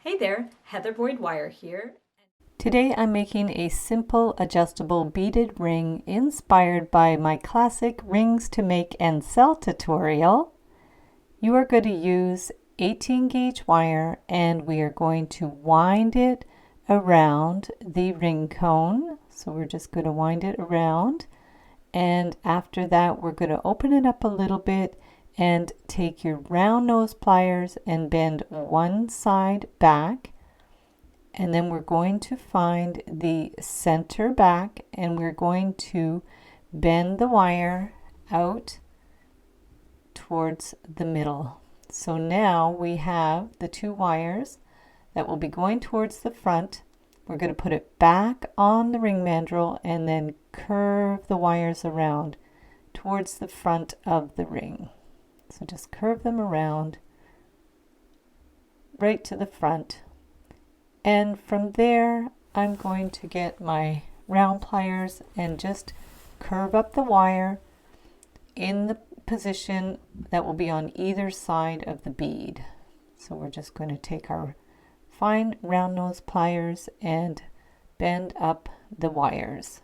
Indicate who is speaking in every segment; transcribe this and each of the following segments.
Speaker 1: Hey there, Heather Boyd Wire here.
Speaker 2: Today I'm making a simple adjustable beaded ring inspired by my classic rings to make and sell tutorial. You are going to use 18 gauge wire and we are going to wind it around the ring cone. So we're just going to wind it around, and after that we're going to open it up a little bit and take your round nose pliers and bend one side back. And then we're going to find the center back and we're going to bend the wire out towards the middle. So now we have the two wires that will be going towards the front. We're going to put it back on the ring mandrel and then curve the wires around towards the front of the ring. So just curve them around right to the front. And from there, I'm going to get my round pliers and just curve up the wire in the position that will be on either side of the bead. So we're just going to take our fine round nose pliers and bend up the wires.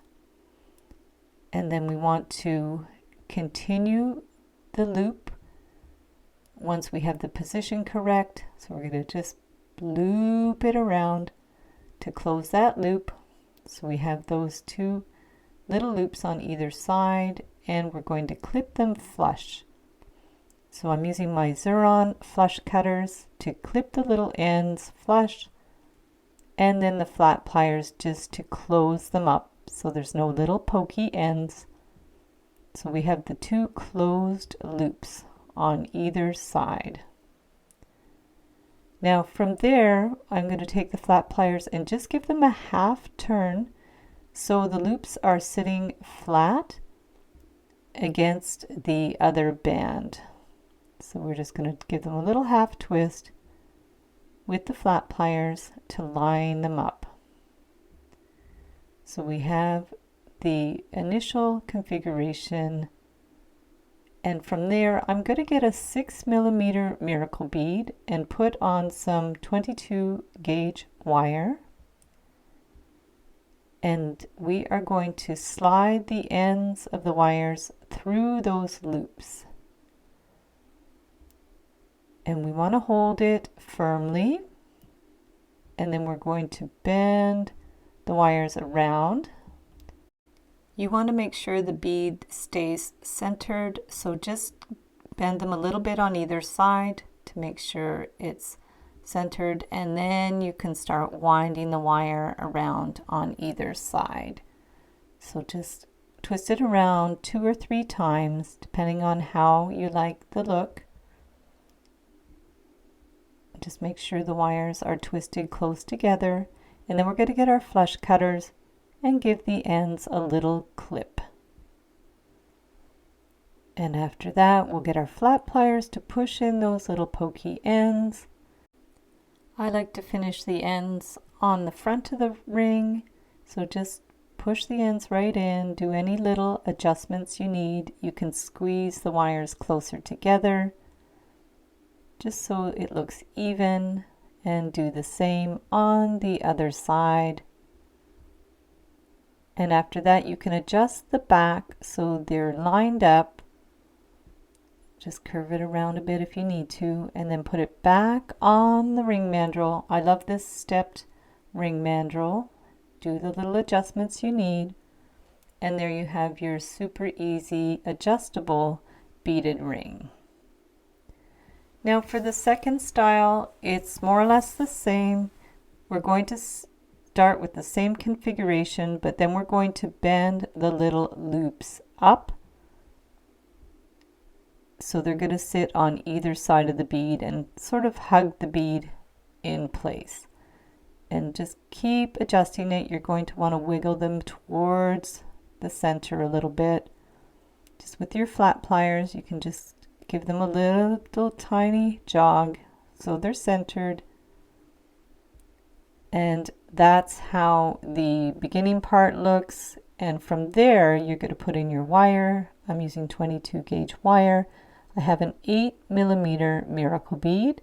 Speaker 2: And then we want to continue the loop once we have the position correct. So we're going to just loop it around to close that loop. So we have those two little loops on either side and we're going to clip them flush. So I'm using my Xuron flush cutters to clip the little ends flush, and then the flat pliers just to close them up so there's no little pokey ends. So we have the two closed loops on either side. Now from there, I'm going to take the flat pliers and just give them a half turn so the loops are sitting flat against the other band. So we're just going to give them a little half twist with the flat pliers to line them up. So we have the initial configuration, and from there I'm going to get a 6mm miracle bead and put on some 22 gauge wire, and we are going to slide the ends of the wires through those loops, and we want to hold it firmly, and then we're going to bend the wires around. You want to make sure the bead stays centered, so just bend them a little bit on either side to make sure it's centered, and then you can start winding the wire around on either side. So just twist it around 2 or 3 times depending on how you like the look. Just make sure the wires are twisted close together, and then we're going to get our flush cutters and give the ends a little clip. And after that, we'll get our flat pliers to push in those little pokey ends. I like to finish the ends on the front of the ring, so just push the ends right in, do any little adjustments you need. You can squeeze the wires closer together just so it looks even, and do the same on the other side. And after that, you can adjust the back so they're lined up. Just curve it around a bit if you need to, and then put it back on the ring mandrel. I love this stepped ring mandrel. Do the little adjustments you need, and there you have your super easy adjustable beaded ring. Now for the second style, it's more or less the same. We're going to start with the same configuration, but then we're going to bend the little loops up so they're going to sit on either side of the bead and sort of hug the bead in place. And just keep adjusting it. You're going to want to wiggle them towards the center a little bit. Just with your flat pliers, you can just give them a little tiny jog so they're centered. And that's how the beginning part looks. And from there, you're going to put in your wire. I'm using 22 gauge wire. I have an 8mm miracle bead.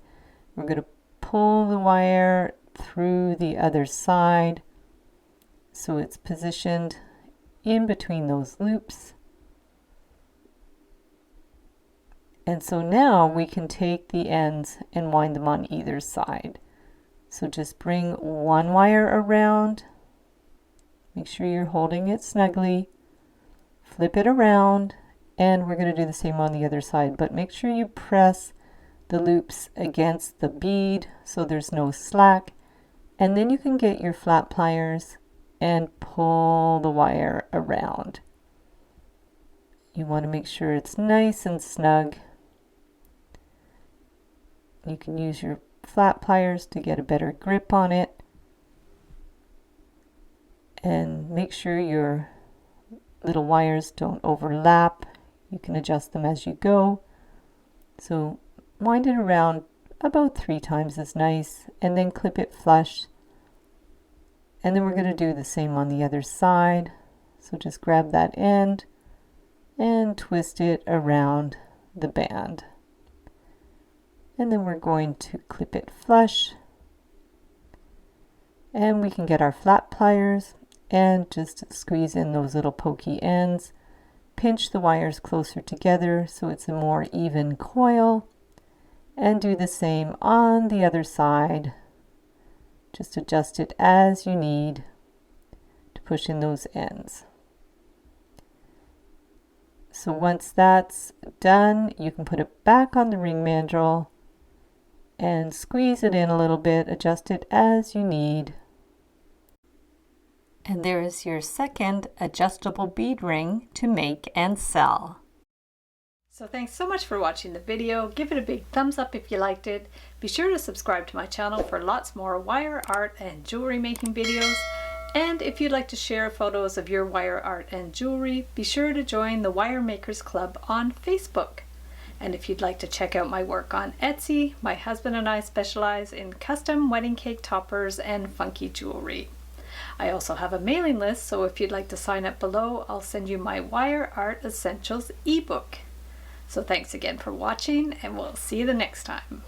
Speaker 2: We're going to pull the wire through the other side so it's positioned in between those loops. And so now we can take the ends and wind them on either side. So just bring one wire around, make sure you're holding it snugly, flip it around, and we're going to do the same on the other side, but make sure you press the loops against the bead so there's no slack, and then you can get your flat pliers and pull the wire around. You want to make sure it's nice and snug. You can use your flat pliers to get a better grip on it, and make sure your little wires don't overlap. You can adjust them as you go. So wind it around about 3 times is nice, and then clip it flush. And then we're going to do the same on the other side. So just grab that end and twist it around the band. And then we're going to clip it flush. And we can get our flat pliers and just squeeze in those little pokey ends. Pinch the wires closer together so it's a more even coil. And do the same on the other side. Just adjust it as you need to push in those ends. So once that's done, you can put it back on the ring mandrel and squeeze it in a little bit, adjust it as you need. And there is your second adjustable bead ring to make and sell.
Speaker 1: So thanks so much for watching the video. Give it a big thumbs up if you liked it. Be sure to subscribe to my channel for lots more wire art and jewelry making videos. And if you'd like to share photos of your wire art and jewelry, be sure to join the Wire Makers Club on Facebook. And if you'd like to check out my work on Etsy, my husband and I specialize in custom wedding cake toppers and funky jewelry. I also have a mailing list, so if you'd like to sign up below, I'll send you my Wire Art Essentials ebook. So thanks again for watching, and we'll see you the next time.